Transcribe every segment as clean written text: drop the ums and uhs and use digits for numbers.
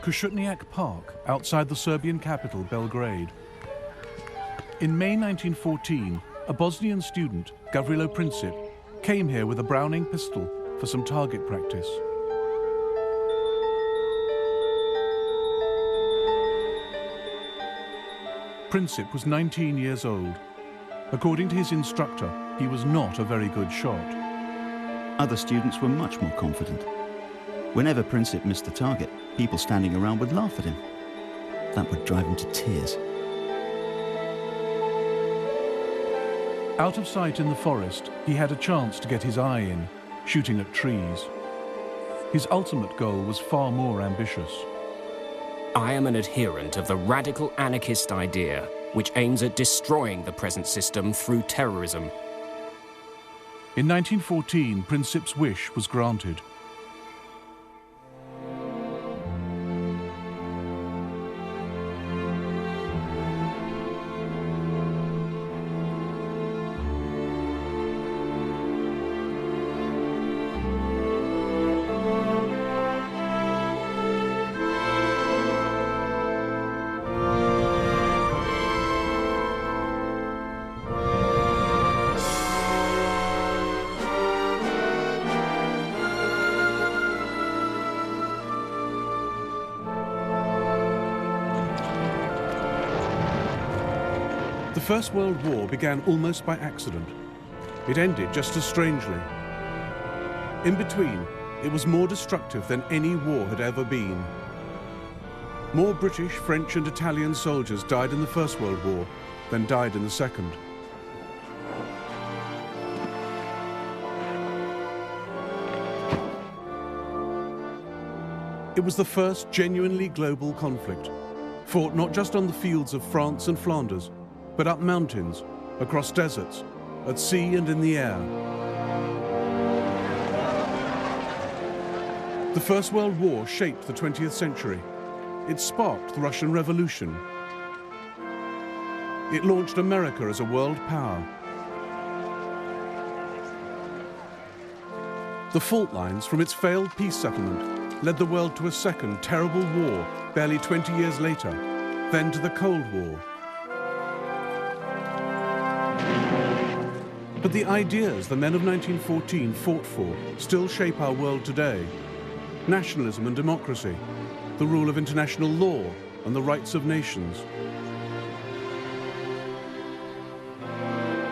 Košutnjak Park, outside the Serbian capital, Belgrade. In May 1914, a Bosnian student, Gavrilo Princip, came here with a Browning pistol for some target practice. Princip was 19 years old. According to his instructor, he was not a very good shot. Other students were much more confident. Whenever Princip missed the target, people standing around would laugh at him. That would drive him to tears. Out of sight in the forest, he had a chance to get his eye in, shooting at trees. His ultimate goal was far more ambitious. I am an adherent of the radical anarchist idea, which aims at destroying the present system through terrorism. In 1914, Princip's wish was granted. The First World War began almost by accident. It ended just as strangely. In between, it was more destructive than any war had ever been. More British, French and Italian soldiers died in the First World War than died in the Second. It was the first genuinely global conflict, fought not just on the fields of France and Flanders, but up mountains, across deserts, at sea and in the air. The First World War shaped the 20th century. It sparked the Russian Revolution. It launched America as a world power. The fault lines from its failed peace settlement led the world to a second terrible war barely 20 years later, then to the Cold War. But the ideas the men of 1914 fought for still shape our world today. Nationalism and democracy, the rule of international law and the rights of nations.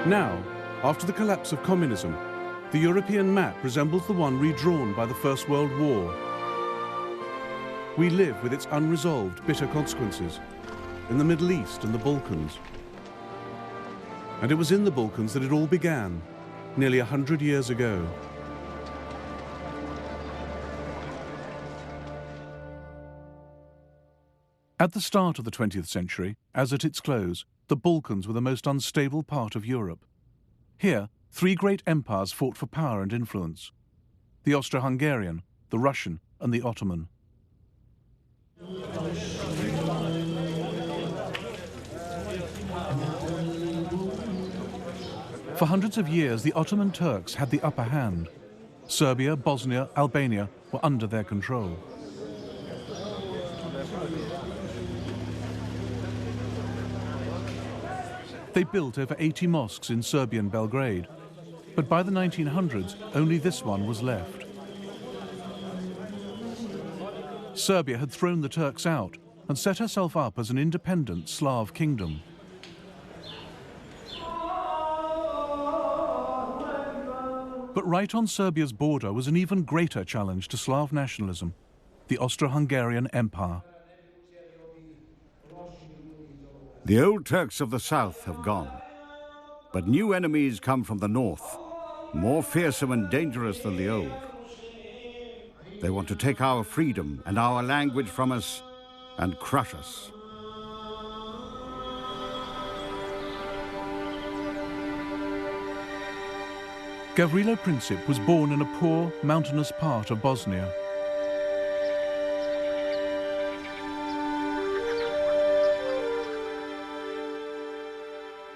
Now, after the collapse of communism, the European map resembles the one redrawn by the First World War. We live with its unresolved, bitter consequences in the Middle East and the Balkans. And it was in the Balkans that it all began, nearly 100 years ago. At the start of the 20th century, as at its close, the Balkans were the most unstable part of Europe. Here, three great empires fought for power and influence: the Austro-Hungarian, the Russian, and the Ottoman. For hundreds of years, the Ottoman Turks had the upper hand. Serbia, Bosnia, Albania were under their control. They built over 80 mosques in Serbian Belgrade, but by the 1900s, only this one was left. Serbia had thrown the Turks out and set herself up as an independent Slav kingdom. But right on Serbia's border was an even greater challenge to Slav nationalism: the Austro-Hungarian Empire. The old Turks of the south have gone, but new enemies come from the north, more fearsome and dangerous than the old. They want to take our freedom and our language from us and crush us. Gavrilo Princip was born in a poor, mountainous part of Bosnia.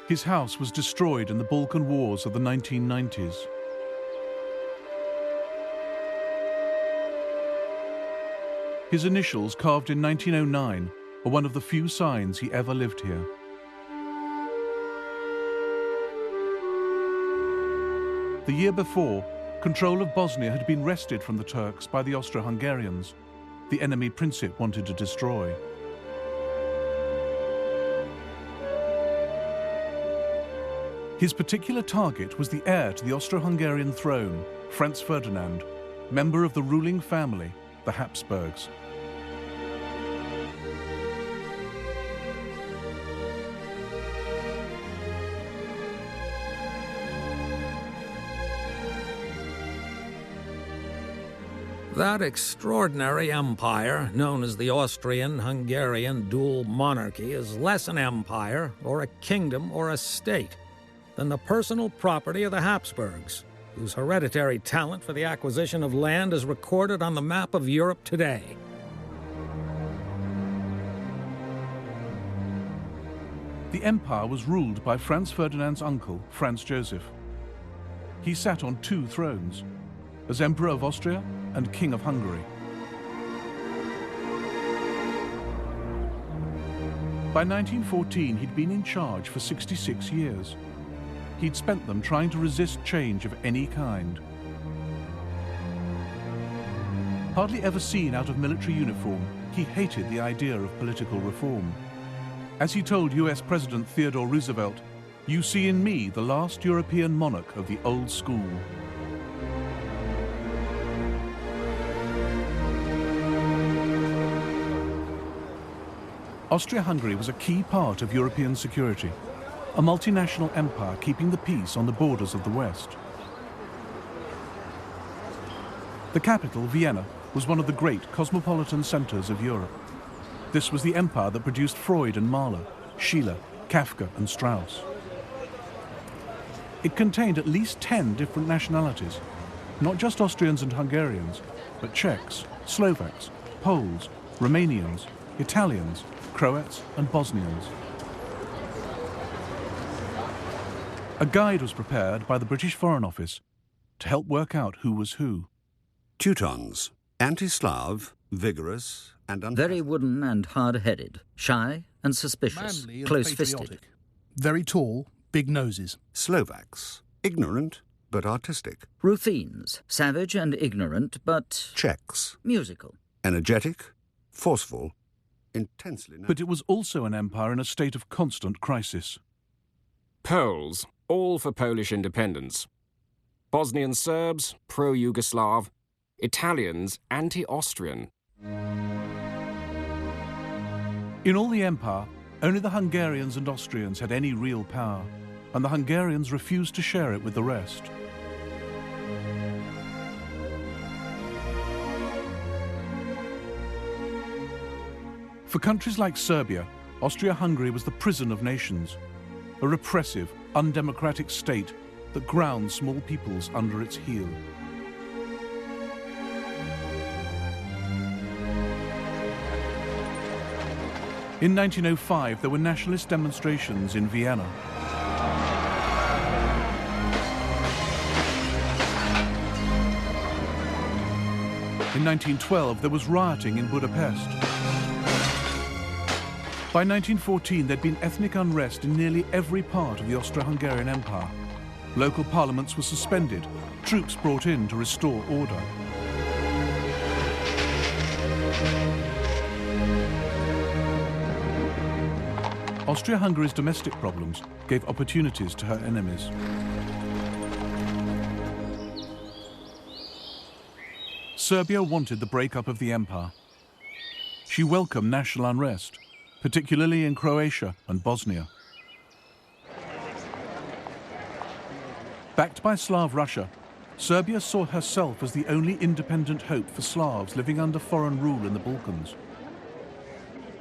His house was destroyed in the Balkan Wars of the 1990s. His initials, carved in 1909, are one of the few signs he ever lived here. The year before, control of Bosnia had been wrested from the Turks by the Austro-Hungarians, the enemy Princip wanted to destroy. His particular target was the heir to the Austro-Hungarian throne, Franz Ferdinand, member of the ruling family, the Habsburgs. That extraordinary empire, known as the Austrian-Hungarian dual monarchy, is less an empire, or a kingdom, or a state, than the personal property of the Habsburgs, whose hereditary talent for the acquisition of land is recorded on the map of Europe today. The empire was ruled by Franz Ferdinand's uncle, Franz Joseph. He sat on 2 thrones, as Emperor of Austria and King of Hungary. By 1914, he'd been in charge for 66 years. He'd spent them trying to resist change of any kind. Hardly ever seen out of military uniform, he hated the idea of political reform. As he told US President Theodore Roosevelt, "You see in me the last European monarch of the old school." Austria-Hungary was a key part of European security, a multinational empire keeping the peace on the borders of the West. The capital, Vienna, was one of the great cosmopolitan centers of Europe. This was the empire that produced Freud and Mahler, Schiller, Kafka and Strauss. It contained at least 10 different nationalities, not just Austrians and Hungarians, but Czechs, Slovaks, Poles, Romanians, Italians, Croats and Bosnians. A guide was prepared by the British Foreign Office to help work out who was who. Teutons, anti-Slav, vigorous and very wooden and hard-headed, shy and suspicious, manly and close-fisted. patriotic. Very tall, big noses. Slovaks, ignorant but artistic. Ruthenes, savage and ignorant, but Czechs, musical. energetic, forceful, intensely... But it was also an empire in a state of constant crisis. Poles, all for Polish independence. Bosnian Serbs, pro-Yugoslav. Italians, anti-Austrian. In all the empire, only the Hungarians and Austrians had any real power, and the Hungarians refused to share it with the rest. For countries like Serbia, Austria-Hungary was the prison of nations, a repressive, undemocratic state that ground small peoples under its heel. In 1905, there were nationalist demonstrations in Vienna. In 1912, there was rioting in Budapest. By 1914, there'd been ethnic unrest in nearly every part of the Austro-Hungarian Empire. Local parliaments were suspended, troops brought in to restore order. Austria-Hungary's domestic problems gave opportunities to her enemies. Serbia wanted the breakup of the empire. She welcomed national unrest, particularly in Croatia and Bosnia. Backed by Slav Russia, Serbia saw herself as the only independent hope for Slavs living under foreign rule in the Balkans.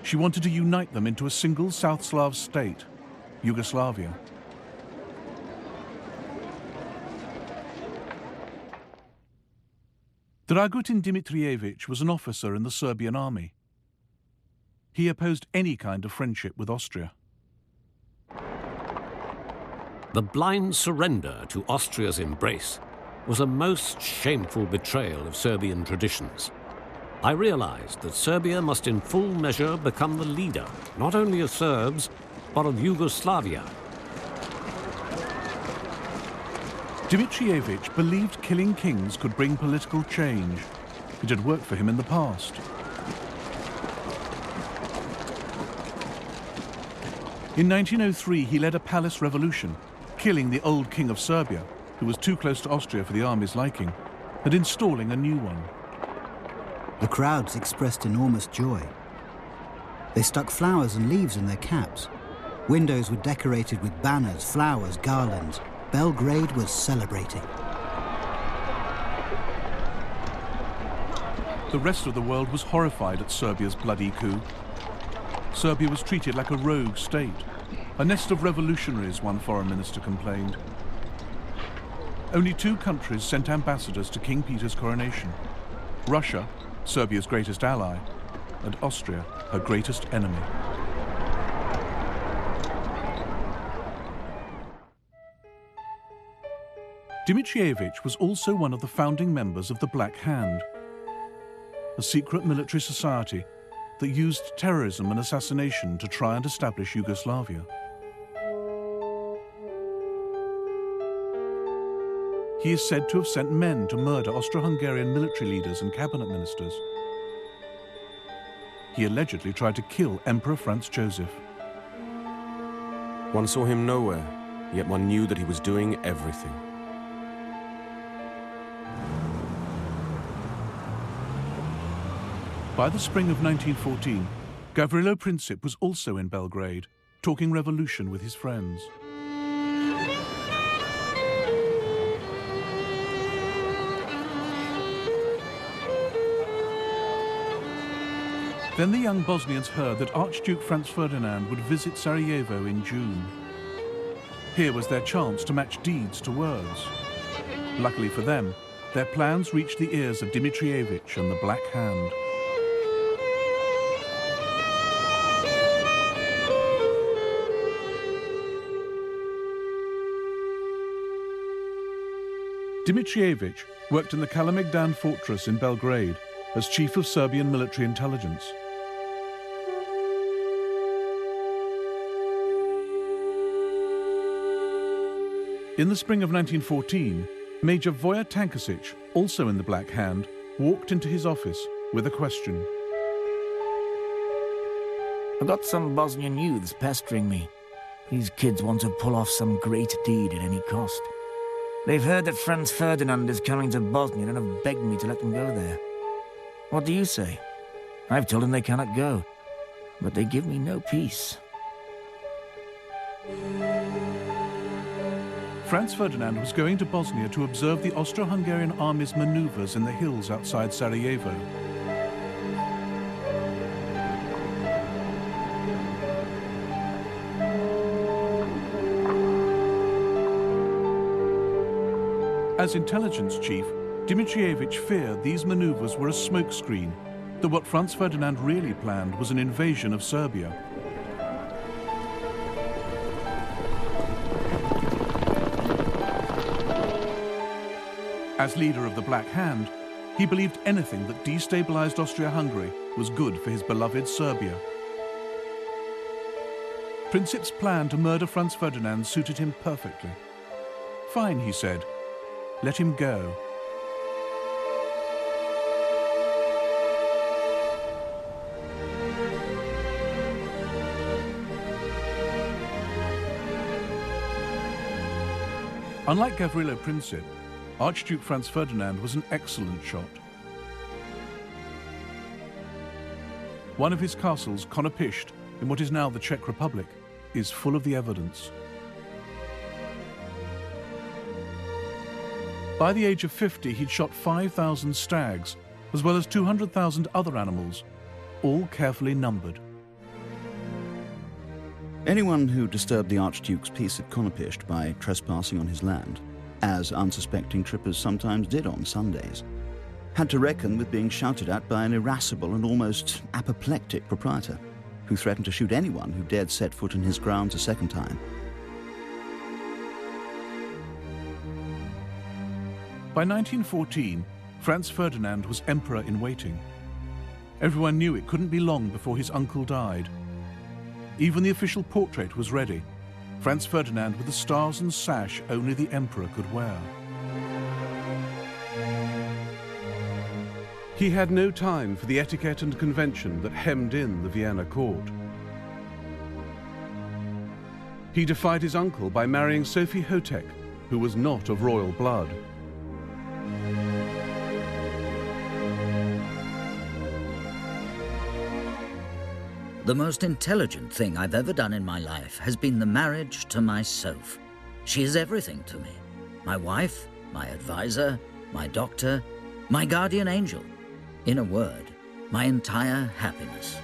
She wanted to unite them into a single South Slav state, Yugoslavia. Dragutin Dimitrievich was an officer in the Serbian army. He opposed any kind of friendship with Austria. The blind surrender to Austria's embrace was a most shameful betrayal of Serbian traditions. I realized that Serbia must in full measure become the leader, not only of Serbs, but of Yugoslavia. Dimitrievich believed killing kings could bring political change. It had worked for him in the past. In 1903, he led a palace revolution, killing the old king of Serbia, who was too close to Austria for the army's liking, and installing a new one. The crowds expressed enormous joy. They stuck flowers and leaves in their caps. Windows were decorated with banners, flowers, garlands. Belgrade was celebrating. The rest of the world was horrified at Serbia's bloody coup. Serbia was treated like a rogue state, a nest of revolutionaries, one foreign minister complained. Only 2 countries sent ambassadors to King Peter's coronation: Russia, Serbia's greatest ally, and Austria, her greatest enemy. Dimitrievich was also one of the founding members of the Black Hand, a secret military society that used terrorism and assassination to try and establish Yugoslavia. He is said to have sent men to murder Austro-Hungarian military leaders and cabinet ministers. He allegedly tried to kill Emperor Franz Joseph. One saw him nowhere, yet one knew that he was doing everything. By the spring of 1914, Gavrilo Princip was also in Belgrade, talking revolution with his friends. Then the young Bosnians heard that Archduke Franz Ferdinand would visit Sarajevo in June. Here was their chance to match deeds to words. Luckily for them, their plans reached the ears of Dimitrievich and the Black Hand. Dimitrievich worked in the Kalemegdan fortress in Belgrade as chief of Serbian military intelligence. In the spring of 1914, Major Voja Tankasic, also in the Black Hand, walked into his office with a question. I've got some Bosnian youths pestering me. These kids want to pull off some great deed at any cost. They've heard that Franz Ferdinand is coming to Bosnia and have begged me to let them go there. What do you say? I've told them they cannot go, but they give me no peace. Franz Ferdinand was going to Bosnia to observe the Austro-Hungarian army's maneuvers in the hills outside Sarajevo. As intelligence chief, Dimitrievich feared these maneuvers were a smokescreen, that what Franz Ferdinand really planned was an invasion of Serbia. As leader of the Black Hand, he believed anything that destabilized Austria-Hungary was good for his beloved Serbia. Princip's plan to murder Franz Ferdinand suited him perfectly. Fine, he said. Let him go. Unlike Gavrilo Princip, Archduke Franz Ferdinand was an excellent shot. One of his castles, Konopisht, in what is now the Czech Republic, is full of the evidence. By the age of 50, he'd shot 5,000 stags, as well as 200,000 other animals, all carefully numbered. Anyone who disturbed the Archduke's peace at Konopisht by trespassing on his land, as unsuspecting trippers sometimes did on Sundays, had to reckon with being shouted at by an irascible and almost apoplectic proprietor, who threatened to shoot anyone who dared set foot in his grounds a second time. By 1914, Franz Ferdinand was emperor in waiting. Everyone knew it couldn't be long before his uncle died. Even the official portrait was ready, Franz Ferdinand with the stars and sash only the emperor could wear. He had no time for the etiquette and convention that hemmed in the Vienna court. He defied his uncle by marrying Sophie Hotek, who was not of royal blood. The most intelligent thing I've ever done in my life has been the marriage to my Soph. She is everything to me. My wife, my advisor, my doctor, my guardian angel. In a word, my entire happiness.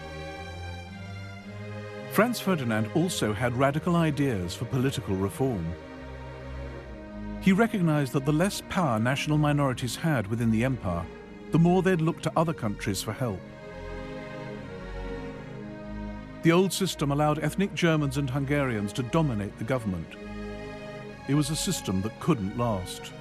Franz Ferdinand also had radical ideas for political reform. He recognized that the less power national minorities had within the empire, the more they'd look to other countries for help. The old system allowed ethnic Germans and Hungarians to dominate the government. It was a system that couldn't last.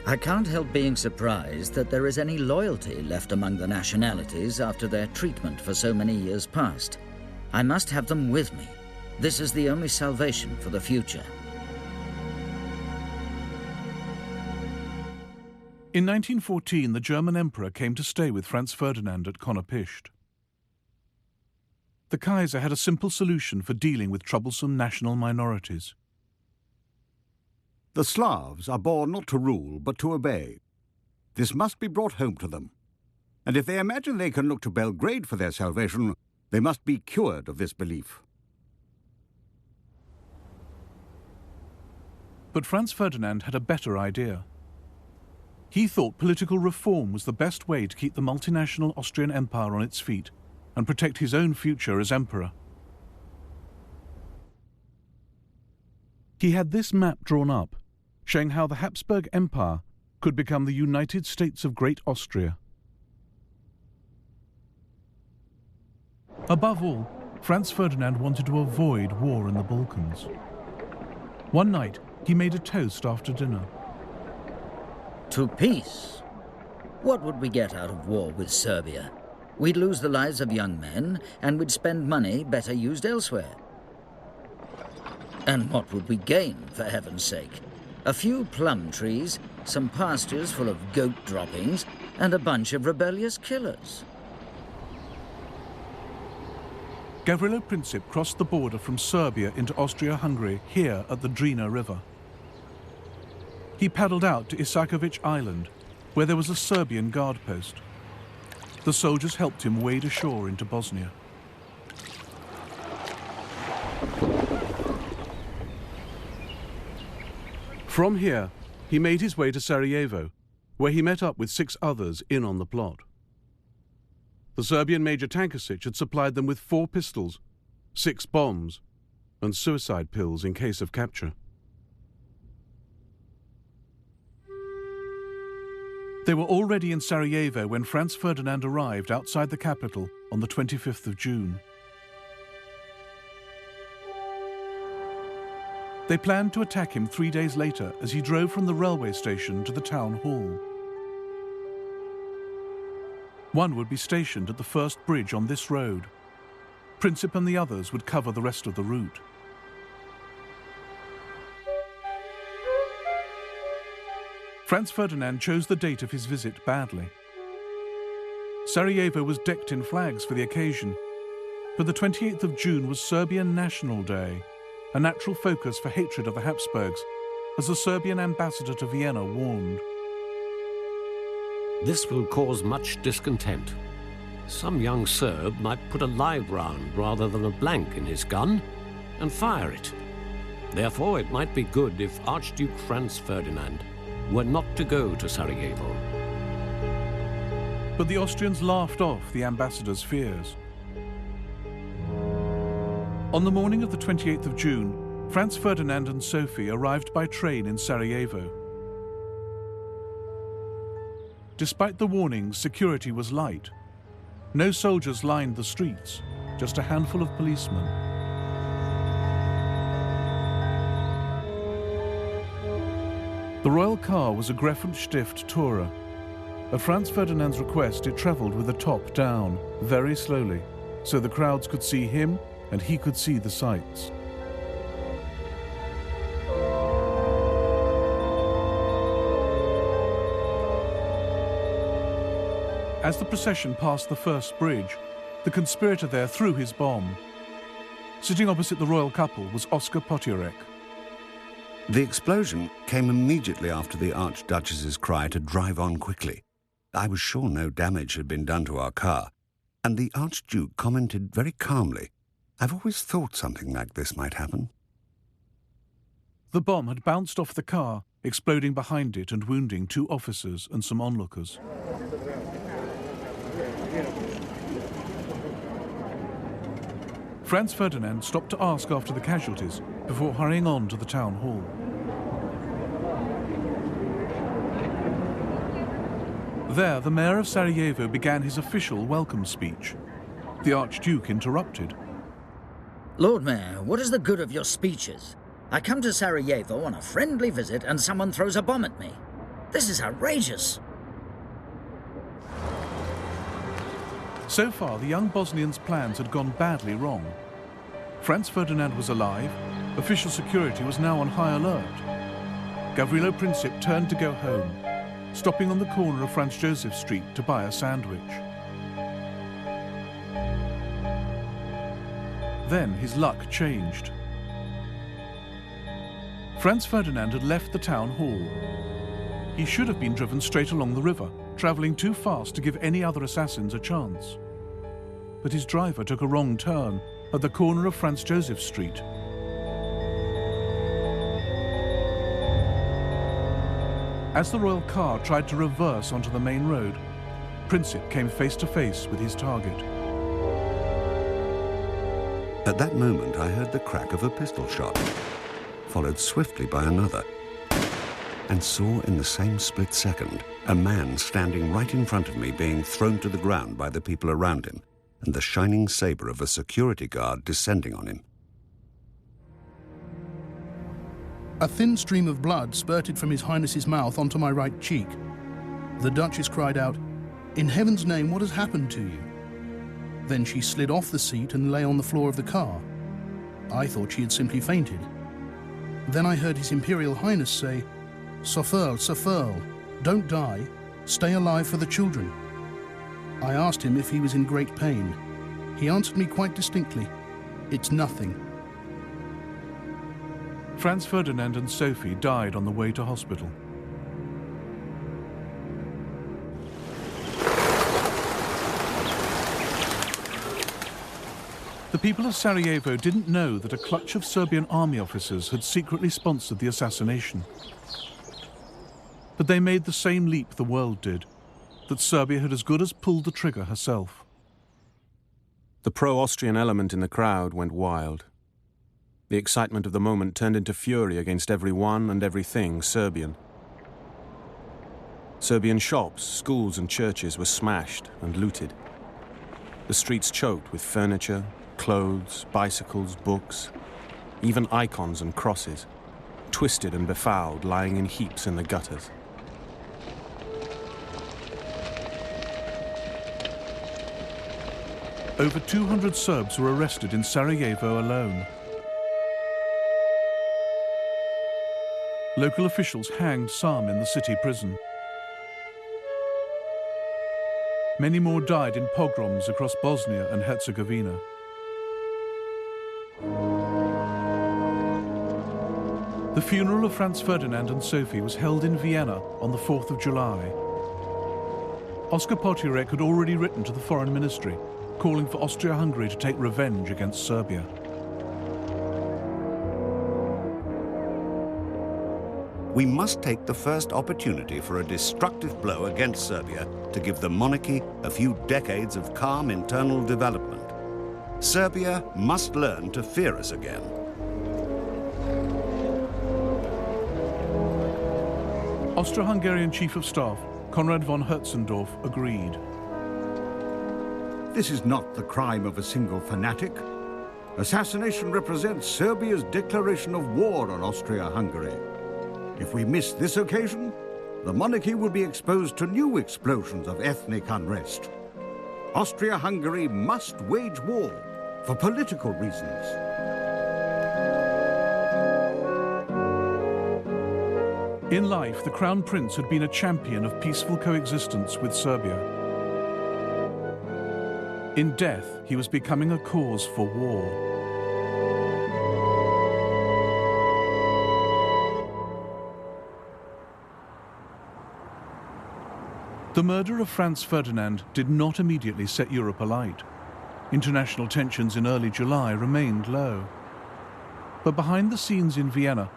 I can't help being surprised that there is any loyalty left among the nationalities after their treatment for so many years past. I must have them with me. This is the only salvation for the future. In 1914, the German emperor came to stay with Franz Ferdinand at Konopisht. The Kaiser had a simple solution for dealing with troublesome national minorities. The Slavs are born not to rule, but to obey. This must be brought home to them. And if they imagine they can look to Belgrade for their salvation, they must be cured of this belief. But Franz Ferdinand had a better idea. He thought political reform was the best way to keep the multinational Austrian Empire on its feet and protect his own future as emperor. He had this map drawn up, showing how the Habsburg Empire could become the United States of Great Austria. Above all, Franz Ferdinand wanted to avoid war in the Balkans. One night, he made a toast after dinner. To peace. What would we get out of war with Serbia? We'd lose the lives of young men, and we'd spend money better used elsewhere. And what would we gain, for heaven's sake? A few plum trees, some pastures full of goat droppings, and a bunch of rebellious killers. Gavrilo Princip crossed the border from Serbia into Austria-Hungary here at the Drina River. He paddled out to Isakovic Island, where there was a Serbian guard post. The soldiers helped him wade ashore into Bosnia. From here, he made his way to Sarajevo, where he met up with 6 others in on the plot. The Serbian Major Tankasic had supplied them with 4 pistols, 6 bombs, and suicide pills in case of capture. They were already in Sarajevo when Franz Ferdinand arrived outside the capital on the 25th of June. They planned to attack him 3 days later as he drove from the railway station to the town hall. One would be stationed at the first bridge on this road. Princip and the others would cover the rest of the route. Franz Ferdinand chose the date of his visit badly. Sarajevo was decked in flags for the occasion, but the 28th of June was Serbian National Day, a natural focus for hatred of the Habsburgs, as the Serbian ambassador to Vienna warned. This will cause much discontent. Some young Serb might put a live round rather than a blank in his gun and fire it. Therefore, it might be good if Archduke Franz Ferdinand were not to go to Sarajevo. But the Austrians laughed off the ambassador's fears. On the morning of the 28th of June, Franz Ferdinand and Sophie arrived by train in Sarajevo. Despite the warnings, security was light. No soldiers lined the streets, just a handful of policemen. The royal car was a Greffenstift Tourer. At Franz Ferdinand's request, it travelled with the top down, very slowly, so the crowds could see him and he could see the sights. As the procession passed the first bridge, the conspirator there threw his bomb. Sitting opposite the royal couple was Oskar Potiorek. The explosion came immediately after the Archduchess's cry to drive on quickly. I was sure no damage had been done to our car, and the Archduke commented very calmly, "I've always thought something like this might happen." The bomb had bounced off the car, exploding behind it and wounding 2 officers and some onlookers. Franz Ferdinand stopped to ask after the casualties before hurrying on to the town hall. There, the mayor of Sarajevo began his official welcome speech. The Archduke interrupted. Lord Mayor, what is the good of your speeches? I come to Sarajevo on a friendly visit and someone throws a bomb at me. This is outrageous. So far, the young Bosnian's plans had gone badly wrong. Franz Ferdinand was alive. Official security was now on high alert. Gavrilo Princip turned to go home, stopping on the corner of Franz Joseph Street to buy a sandwich. Then his luck changed. Franz Ferdinand had left the town hall. He should have been driven straight along the river, travelling too fast to give any other assassins a chance. But his driver took a wrong turn at the corner of Franz Joseph Street. As the royal car tried to reverse onto the main road, Princip came face to face with his target. At that moment, I heard the crack of a pistol shot, followed swiftly by another, and saw in the same split second a man standing right in front of me being thrown to the ground by the people around him, and the shining sabre of a security guard descending on him. A thin stream of blood spurted from His Highness's mouth onto my right cheek. The Duchess cried out, "In heaven's name, what has happened to you?" Then she slid off the seat and lay on the floor of the car. I thought she had simply fainted. Then I heard His Imperial Highness say, "Sofurl, Sofurl, don't die. Stay alive for the children." I asked him if he was in great pain. He answered me quite distinctly, "It's nothing." Franz Ferdinand and Sophie died on the way to hospital. The people of Sarajevo didn't know that a clutch of Serbian army officers had secretly sponsored the assassination. But they made the same leap the world did, that Serbia had as good as pulled the trigger herself. The pro-Austrian element in the crowd went wild. The excitement of the moment turned into fury against everyone and everything Serbian. Serbian shops, schools and churches were smashed and looted. The streets choked with furniture, clothes, bicycles, books, even icons and crosses, twisted and befouled, lying in heaps in the gutters. Over 200 Serbs were arrested in Sarajevo alone. Local officials hanged some in the city prison. Many more died in pogroms across Bosnia and Herzegovina. The funeral of Franz Ferdinand and Sophie was held in Vienna on the 4th of July. Oskar Potiorek had already written to the Foreign Ministry, calling for Austria-Hungary to take revenge against Serbia. We must take the first opportunity for a destructive blow against Serbia to give the monarchy a few decades of calm internal development. Serbia must learn to fear us again. Austro-Hungarian Chief of Staff Konrad von Hertzendorf agreed. This is not the crime of a single fanatic. Assassination represents Serbia's declaration of war on Austria-Hungary. If we miss this occasion, the monarchy would be exposed to new explosions of ethnic unrest. Austria-Hungary must wage war for political reasons. In life, the Crown Prince had been a champion of peaceful coexistence with Serbia. In death, he was becoming a cause for war. The murder of Franz Ferdinand did not immediately set Europe alight. International tensions in early July remained low. But behind the scenes in Vienna,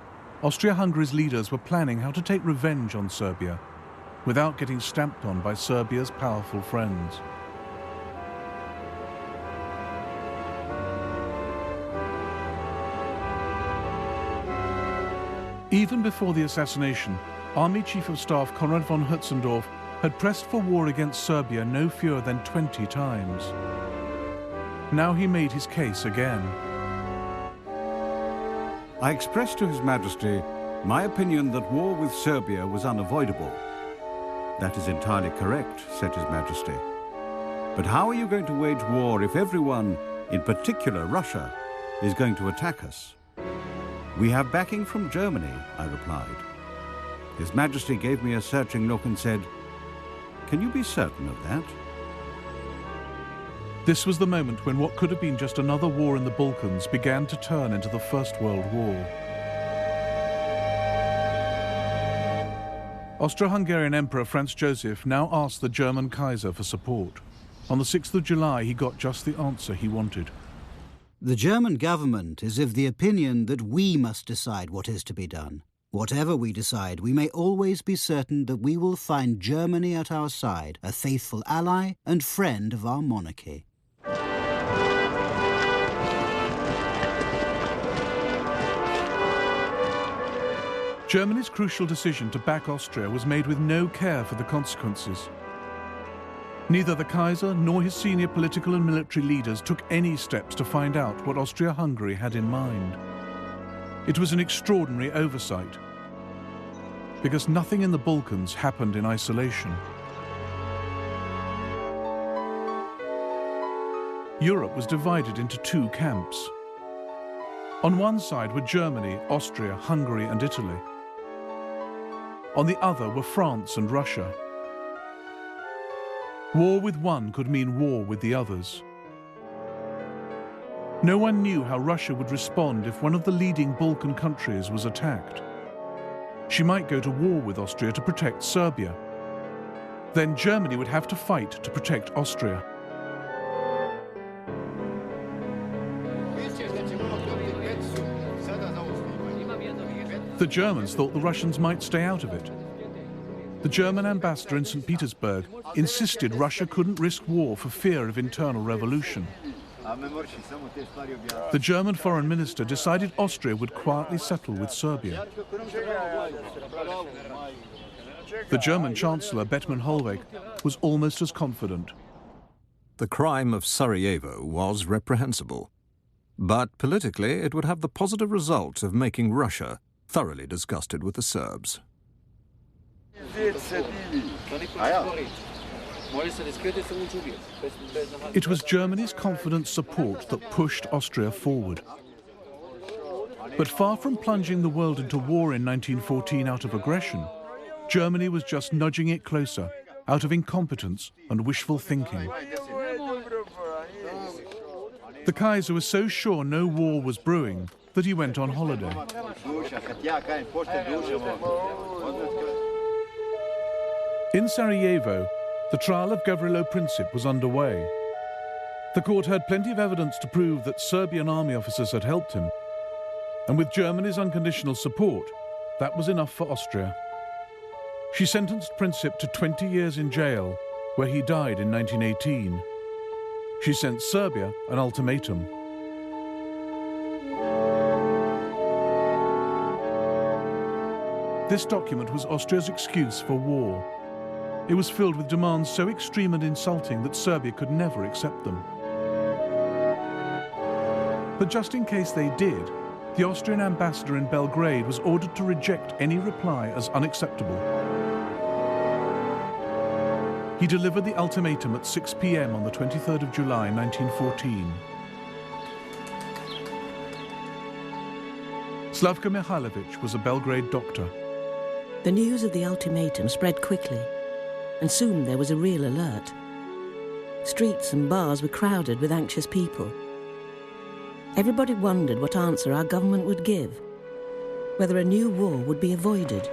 Austria-Hungary's leaders were planning how to take revenge on Serbia without getting stamped on by Serbia's powerful friends. Even before the assassination, Army Chief of Staff Konrad von Hötzendorf had pressed for war against Serbia no fewer than 20 times. Now he made his case again. I expressed to His Majesty my opinion that war with Serbia was unavoidable. That is entirely correct, said His Majesty. But how are you going to wage war if everyone, in particular Russia, is going to attack us? We have backing from Germany, I replied. His Majesty gave me a searching look and said, "Can you be certain of that?" This was the moment when what could have been just another war in the Balkans began to turn into the First World War. Austro-Hungarian Emperor Franz Joseph now asked the German Kaiser for support. On the 6th of July, he got just the answer he wanted. The German government is of the opinion that we must decide what is to be done. Whatever we decide, we may always be certain that we will find Germany at our side, a faithful ally and friend of our monarchy. Germany's crucial decision to back Austria was made with no care for the consequences. Neither the Kaiser nor his senior political and military leaders took any steps to find out what Austria-Hungary had in mind. It was an extraordinary oversight, because nothing in the Balkans happened in isolation. Europe was divided into two camps. On one side were Germany, Austria, Hungary and Italy. On the other were France and Russia. War with one could mean war with the others. No one knew how Russia would respond if one of the leading Balkan countries was attacked. She might go to war with Austria to protect Serbia. Then Germany would have to fight to protect Austria. The Germans thought the Russians might stay out of it. The German ambassador in St. Petersburg insisted Russia couldn't risk war for fear of internal revolution. The German foreign minister decided Austria would quietly settle with Serbia. The German chancellor, Bethmann Hollweg, was almost as confident. The crime of Sarajevo was reprehensible, but politically it would have the positive result of making Russia thoroughly disgusted with the Serbs. It was Germany's confident support that pushed Austria forward. But far from plunging the world into war in 1914 out of aggression, Germany was just nudging it closer out of incompetence and wishful thinking. The Kaiser was so sure no war was brewing that he went on holiday. In Sarajevo, the trial of Gavrilo Princip was underway. The court had plenty of evidence to prove that Serbian army officers had helped him. And with Germany's unconditional support, that was enough for Austria. She sentenced Princip to 20 years in jail, where he died in 1918. She sent Serbia an ultimatum. This document was Austria's excuse for war. It was filled with demands so extreme and insulting that Serbia could never accept them. But just in case they did, the Austrian ambassador in Belgrade was ordered to reject any reply as unacceptable. He delivered the ultimatum at 6 p.m. on the 23rd of July, 1914. Slavko Mihailovich was a Belgrade doctor. The news of the ultimatum spread quickly, and soon there was a real alert. Streets and bars were crowded with anxious people. Everybody wondered what answer our government would give, whether a new war would be avoided.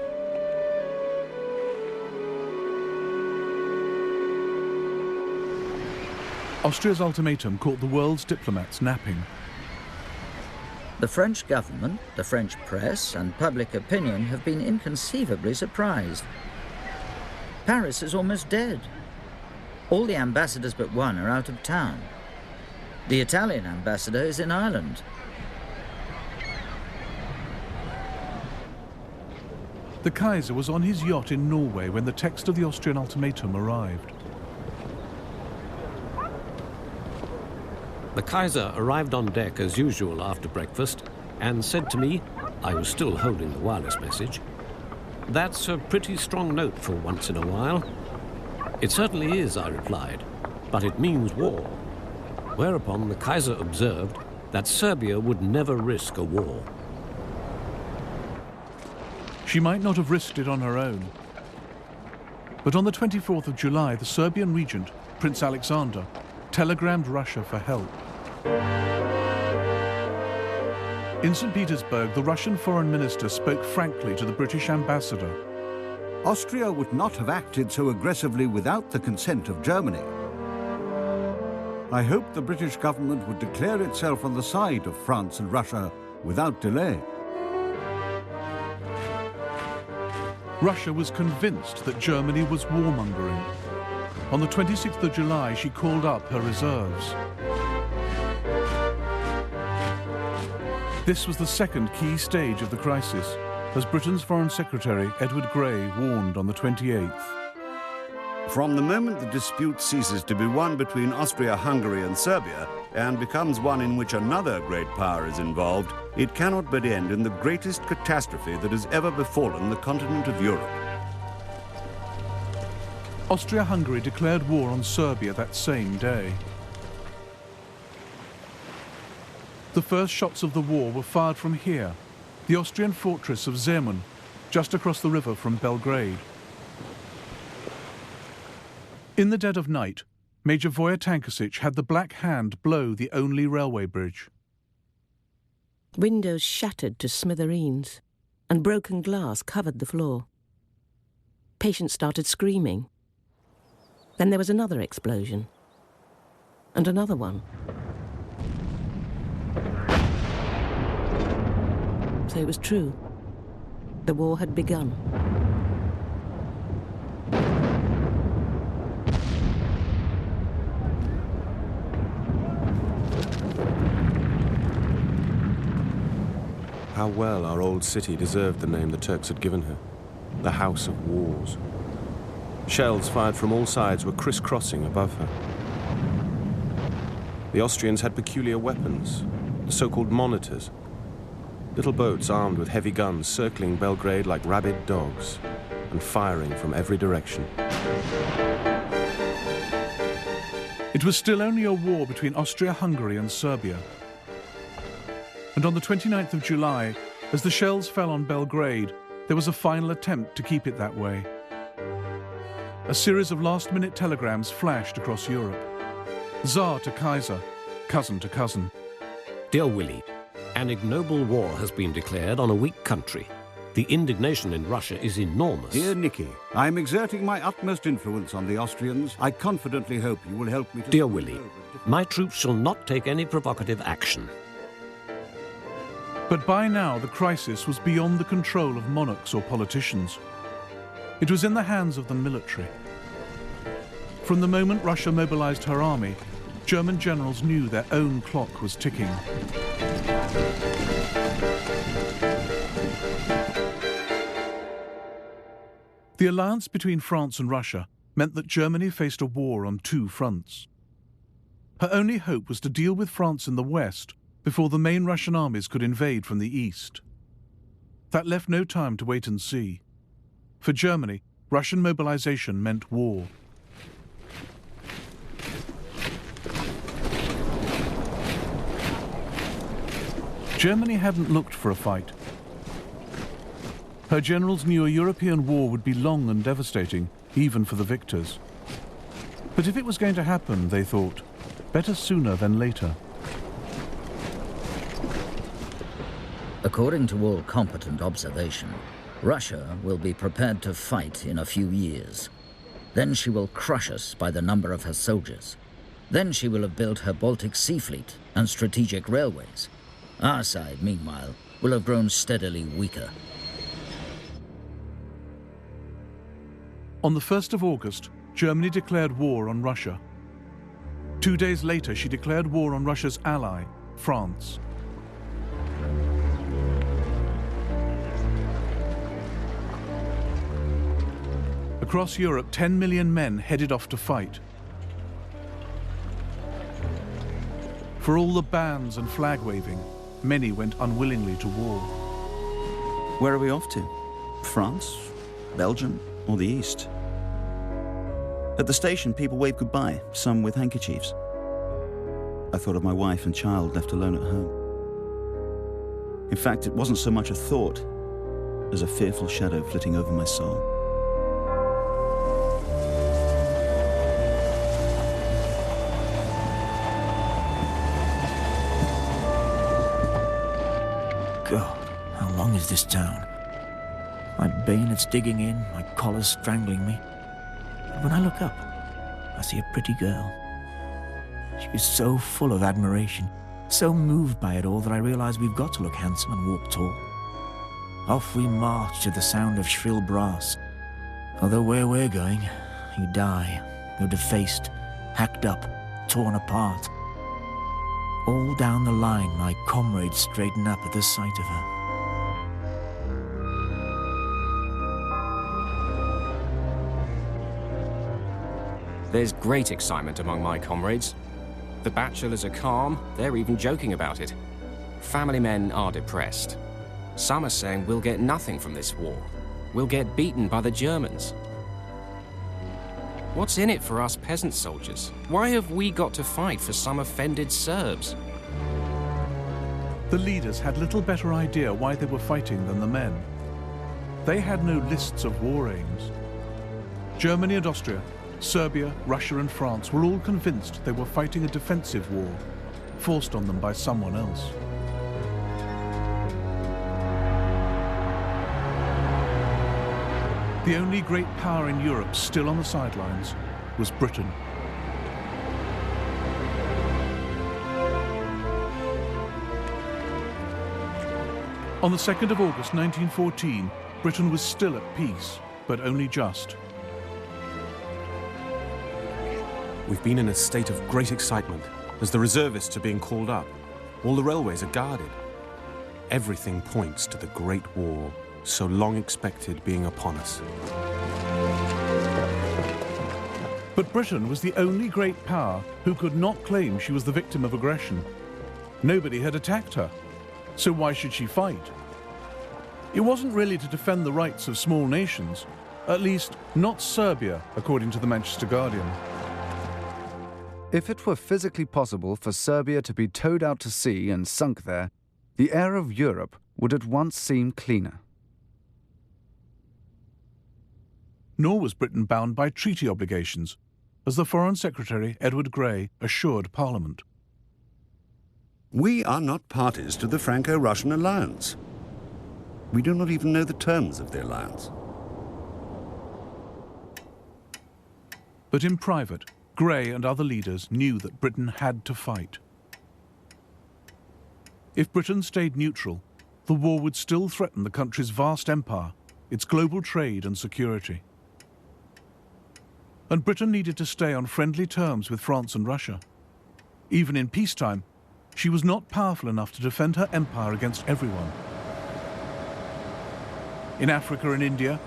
Austria's ultimatum caught the world's diplomats napping. The French government, the French press, and public opinion have been inconceivably surprised. Paris is almost dead. All the ambassadors but one are out of town. The Italian ambassador is in Ireland. The Kaiser was on his yacht in Norway when the text of the Austrian ultimatum arrived. The Kaiser arrived on deck as usual after breakfast and said to me, I was still holding the wireless message, "That's a pretty strong note for once in a while." "It certainly is," I replied, "but it means war." Whereupon the Kaiser observed that Serbia would never risk a war. She might not have risked it on her own. But on the 24th of July, the Serbian regent, Prince Alexander, telegrammed Russia for help. In St. Petersburg, the Russian foreign minister spoke frankly to the British ambassador. Austria would not have acted so aggressively without the consent of Germany. I hope the British government would declare itself on the side of France and Russia without delay. Russia was convinced that Germany was warmongering. On the 26th of July, she called up her reserves. This was the second key stage of the crisis, as Britain's Foreign Secretary Edward Grey warned on the 28th. From the moment the dispute ceases to be one between Austria-Hungary and Serbia and becomes one in which another great power is involved, it cannot but end in the greatest catastrophe that has ever befallen the continent of Europe. Austria-Hungary declared war on Serbia that same day. The first shots of the war were fired from here, the Austrian fortress of Zemun, just across the river from Belgrade. In the dead of night, Major Voja Tankasic had the Black Hand blow the only railway bridge. Windows shattered to smithereens, and broken glass covered the floor. Patients started screaming. Then there was another explosion, and another one. So it was true. The war had begun. How well our old city deserved the name the Turks had given her, the House of Wars. Shells fired from all sides were crisscrossing above her. The Austrians had peculiar weapons, the so-called monitors. Little boats armed with heavy guns circling Belgrade like rabid dogs and firing from every direction. It was still only a war between Austria-Hungary and Serbia. And on the 29th of July, as the shells fell on Belgrade, there was a final attempt to keep it that way. A series of last-minute telegrams flashed across Europe. Tsar to Kaiser, cousin to cousin. Dear Willie, an ignoble war has been declared on a weak country. The indignation in Russia is enormous. Dear Nicky, I am exerting my utmost influence on the Austrians. I confidently hope you will help me to... Dear Willie, my troops shall not take any provocative action. But by now, the crisis was beyond the control of monarchs or politicians. It was in the hands of the military. From the moment Russia mobilized her army, German generals knew their own clock was ticking. The alliance between France and Russia meant that Germany faced a war on two fronts. Her only hope was to deal with France in the west before the main Russian armies could invade from the east. That left no time to wait and see. For Germany, Russian mobilization meant war. Germany hadn't looked for a fight. Her generals knew a European war would be long and devastating, even for the victors. But if it was going to happen, they thought, better sooner than later. According to all competent observation, Russia will be prepared to fight in a few years. Then she will crush us by the number of her soldiers. Then she will have built her Baltic Sea Fleet and strategic railways. Our side, meanwhile, will have grown steadily weaker. On the 1st of August, Germany declared war on Russia. 2 days later, she declared war on Russia's ally, France. Across Europe, 10 million men headed off to fight. For all the bans and flag waving, many went unwillingly to war. Where are we off to? France? Belgium? Or the East? At the station, people waved goodbye, some with handkerchiefs. I thought of my wife and child left alone at home. In fact, it wasn't so much a thought as a fearful shadow flitting over my soul. God, how long is this town? My bayonet's digging in, my collar's strangling me. But when I look up, I see a pretty girl. She is so full of admiration, so moved by it all that I realize we've got to look handsome and walk tall. Off we march to the sound of shrill brass. Although where we're going, you die, you're defaced, hacked up, torn apart. All down the line, my comrades straighten up at the sight of her. There's great excitement among my comrades. The bachelors are calm, they're even joking about it. Family men are depressed. Some are saying we'll get nothing from this war. We'll get beaten by the Germans. What's in it for us peasant soldiers? Why have we got to fight for some offended Serbs? The leaders had little better idea why they were fighting than the men. They had no lists of war aims. Germany and Austria, Serbia, Russia and France were all convinced they were fighting a defensive war, forced on them by someone else. The only great power in Europe still on the sidelines was Britain. On the 2nd of August 1914, Britain was still at peace, but only just. We've been in a state of great excitement as the reservists are being called up. All the railways are guarded. Everything points to the Great War, so long expected, being upon us. But Britain was the only great power who could not claim she was the victim of aggression. Nobody had attacked her, so why should she fight? It wasn't really to defend the rights of small nations, at least not Serbia, according to the Manchester Guardian. If it were physically possible for Serbia to be towed out to sea and sunk there, the air of Europe would at once seem cleaner. Nor was Britain bound by treaty obligations, as the Foreign Secretary, Edward Grey, assured Parliament. We are not parties to the Franco-Russian alliance. We do not even know the terms of the alliance. But in private, Grey and other leaders knew that Britain had to fight. If Britain stayed neutral, the war would still threaten the country's vast empire, its global trade and security. And Britain needed to stay on friendly terms with France and Russia. Even in peacetime, she was not powerful enough to defend her empire against everyone. In Africa and India,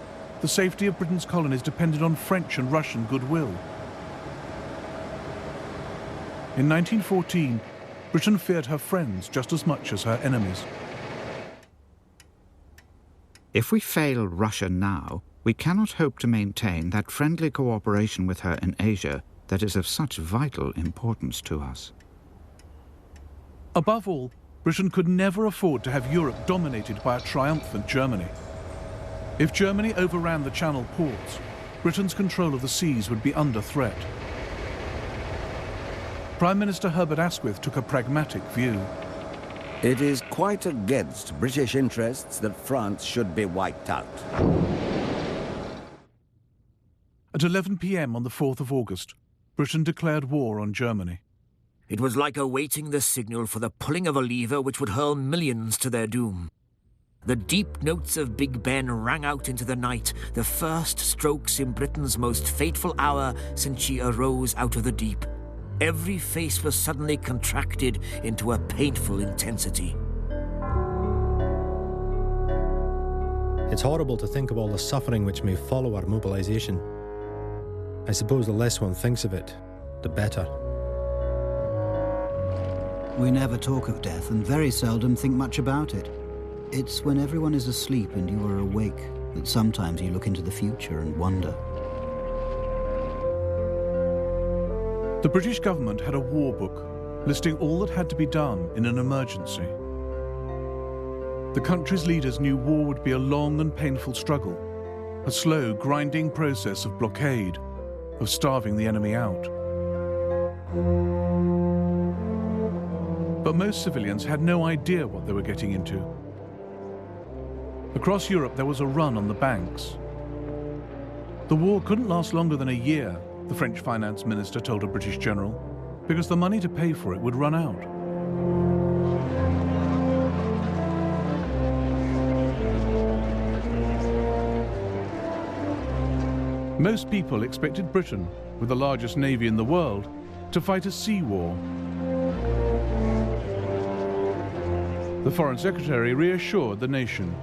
the safety of Britain's colonies depended on French and Russian goodwill. In 1914, Britain feared her friends just as much as her enemies. If we fail Russia now, we cannot hope to maintain that friendly cooperation with her in Asia that is of such vital importance to us. Above all, Britain could never afford to have Europe dominated by a triumphant Germany. If Germany overran the Channel ports, Britain's control of the seas would be under threat. Prime Minister Herbert Asquith took a pragmatic view. It is quite against British interests that France should be wiped out. At 11 p.m. on the 4th of August, Britain declared war on Germany. It was like awaiting the signal for the pulling of a lever which would hurl millions to their doom. The deep notes of Big Ben rang out into the night, the first strokes in Britain's most fateful hour since she arose out of the deep. Every face was suddenly contracted into a painful intensity. It's horrible to think of all the suffering which may follow our mobilization. I suppose the less one thinks of it, the better. We never talk of death and very seldom think much about it. It's when everyone is asleep and you are awake that sometimes you look into the future and wonder. The British government had a war book listing all that had to be done in an emergency. The country's leaders knew war would be a long and painful struggle, a slow, grinding process of blockade, of starving the enemy out. But most civilians had no idea what they were getting into. Across Europe, there was a run on the banks. The war couldn't last longer than a year, the French finance minister told a British general, because the money to pay for it would run out. Most people expected Britain, with the largest navy in the world, to fight a sea war. The Foreign Secretary reassured the nation.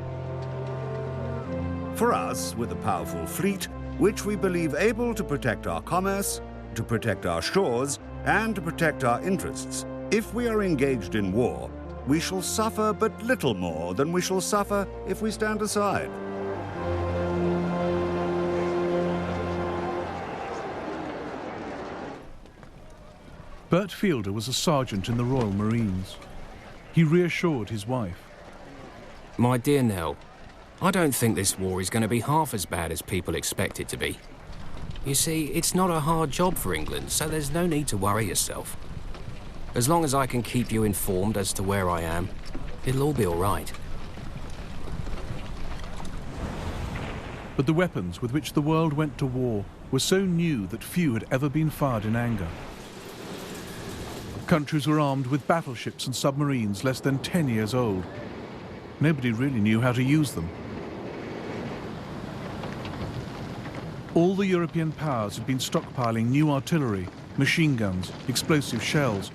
For us, with a powerful fleet, which we believe able to protect our commerce, to protect our shores, and to protect our interests, if we are engaged in war, we shall suffer but little more than we shall suffer if we stand aside. Bert Fielder was a sergeant in the Royal Marines. He reassured his wife. My dear Nell, I don't think this war is going to be half as bad as people expect it to be. You see, it's not a hard job for England, so there's no need to worry yourself. As long as I can keep you informed as to where I am, it'll all be all right. But the weapons with which the world went to war were so new that few had ever been fired in anger. Countries were armed with battleships and submarines less than 10 years old. Nobody really knew how to use them. All the European powers had been stockpiling new artillery, machine guns, explosive shells.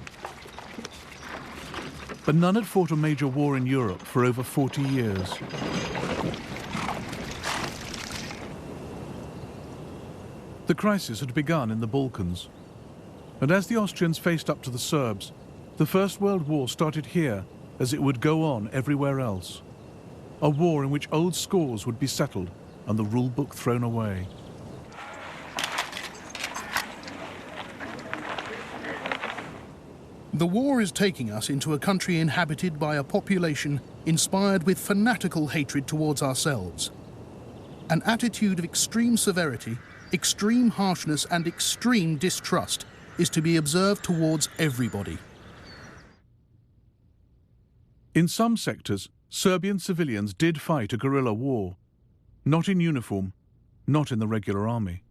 But none had fought a major war in Europe for over 40 years. The crisis had begun in the Balkans. And as the Austrians faced up to the Serbs, the First World War started here as it would go on everywhere else. A war in which old scores would be settled and the rule book thrown away. The war is taking us into a country inhabited by a population inspired with fanatical hatred towards ourselves. An attitude of extreme severity, extreme harshness, and extreme distrust is to be observed towards everybody. In some sectors, Serbian civilians did fight a guerrilla war, not in uniform, not in the regular army.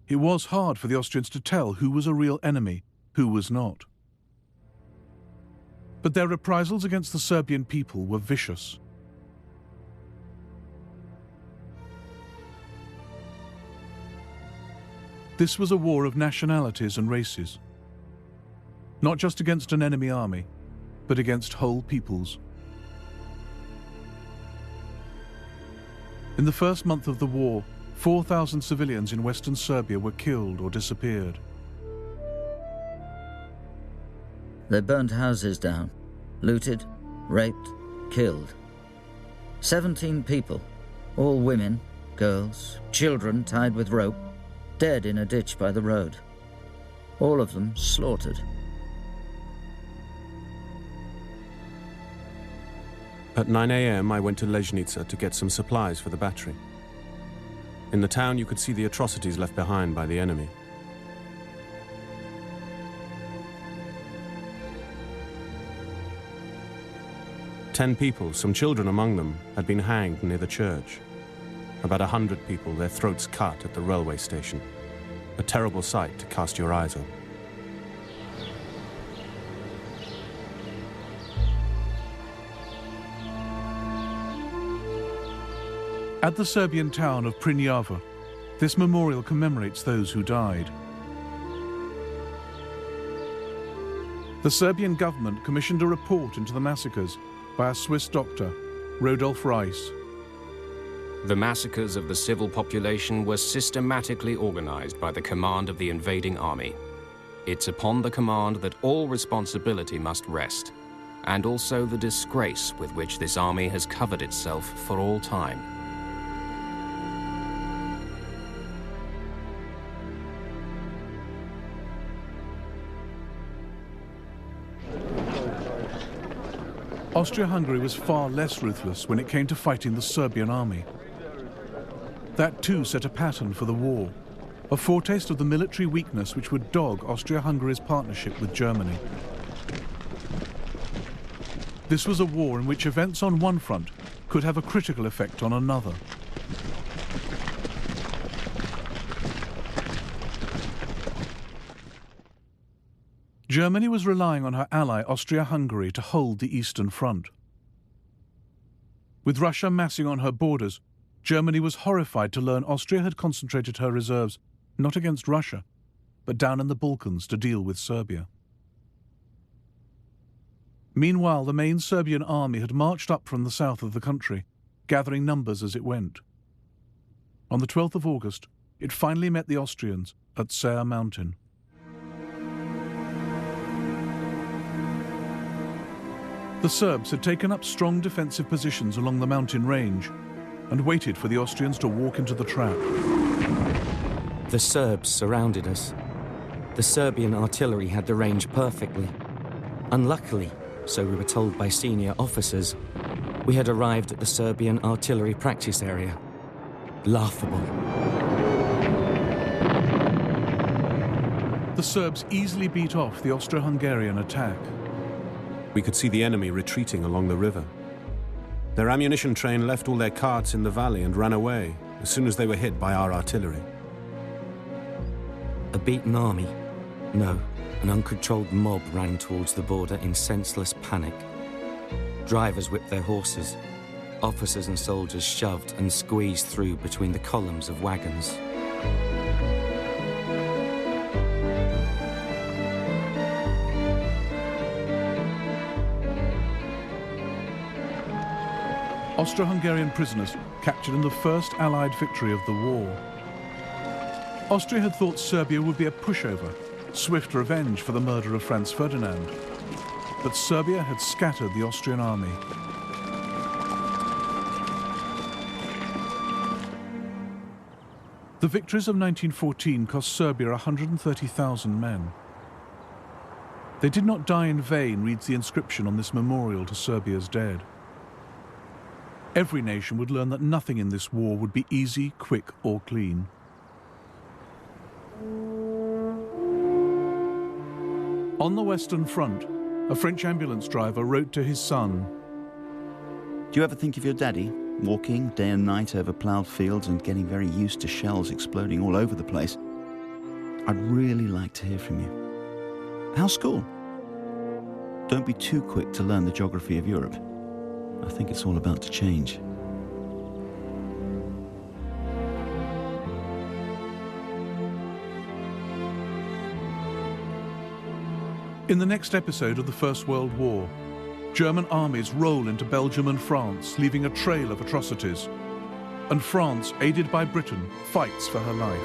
It was hard for the Austrians to tell who was a real enemy, who was not. But their reprisals against the Serbian people were vicious. This was a war of nationalities and races, not just against an enemy army, but against whole peoples. In the first month of the war, 4,000 civilians in western Serbia were killed or disappeared. They burnt houses down, looted, raped, killed. 17 people, all women, girls, children tied with rope, dead in a ditch by the road. All of them slaughtered. At 9 a.m., I went to Leznica to get some supplies for the battery. In the town, you could see the atrocities left behind by the enemy. Ten people, some children among them, had been hanged near the church. About 100 people, their throats cut at the railway station. A terrible sight to cast your eyes on. At the Serbian town of Prnjava, this memorial commemorates those who died. The Serbian government commissioned a report into the massacres by a Swiss doctor, Rodolf Reiss. The massacres of the civil population were systematically organized by the command of the invading army. It's upon the command that all responsibility must rest, and also the disgrace with which this army has covered itself for all time. Austria-Hungary was far less ruthless when it came to fighting the Serbian army. That too set a pattern for the war, a foretaste of the military weakness which would dog Austria-Hungary's partnership with Germany. This was a war in which events on one front could have a critical effect on another. Germany was relying on her ally Austria-Hungary to hold the Eastern Front. With Russia massing on her borders, Germany was horrified to learn Austria had concentrated her reserves not against Russia, but down in the Balkans to deal with Serbia. Meanwhile, the main Serbian army had marched up from the south of the country, gathering numbers as it went. On the 12th of August, it finally met the Austrians at Sayre Mountain. The Serbs had taken up strong defensive positions along the mountain range and waited for the Austrians to walk into the trap. The Serbs surrounded us. The Serbian artillery had the range perfectly. Unluckily, so we were told by senior officers, we had arrived at the Serbian artillery practice area. Laughable. The Serbs easily beat off the Austro-Hungarian attack. We could see the enemy retreating along the river. Their ammunition train left all their carts in the valley and ran away as soon as they were hit by our artillery. A beaten army? No, an uncontrolled mob ran towards the border in senseless panic. Drivers whipped their horses. Officers and soldiers shoved and squeezed through between the columns of wagons. Austro-Hungarian prisoners captured in the first Allied victory of the war. Austria had thought Serbia would be a pushover, swift revenge for the murder of Franz Ferdinand. But Serbia had scattered the Austrian army. The victories of 1914 cost Serbia 130,000 men. They did not die in vain, reads the inscription on this memorial to Serbia's dead. Every nation would learn that nothing in this war would be easy, quick, or clean. On the Western Front, a French ambulance driver wrote to his son, "Do you ever think of your daddy, walking day and night over ploughed fields and getting very used to shells exploding all over the place? I'd really like to hear from you. How's school? Don't be too quick to learn the geography of Europe. I think it's all about to change." In the next episode of the First World War, German armies roll into Belgium and France, leaving a trail of atrocities. And France, aided by Britain, fights for her life.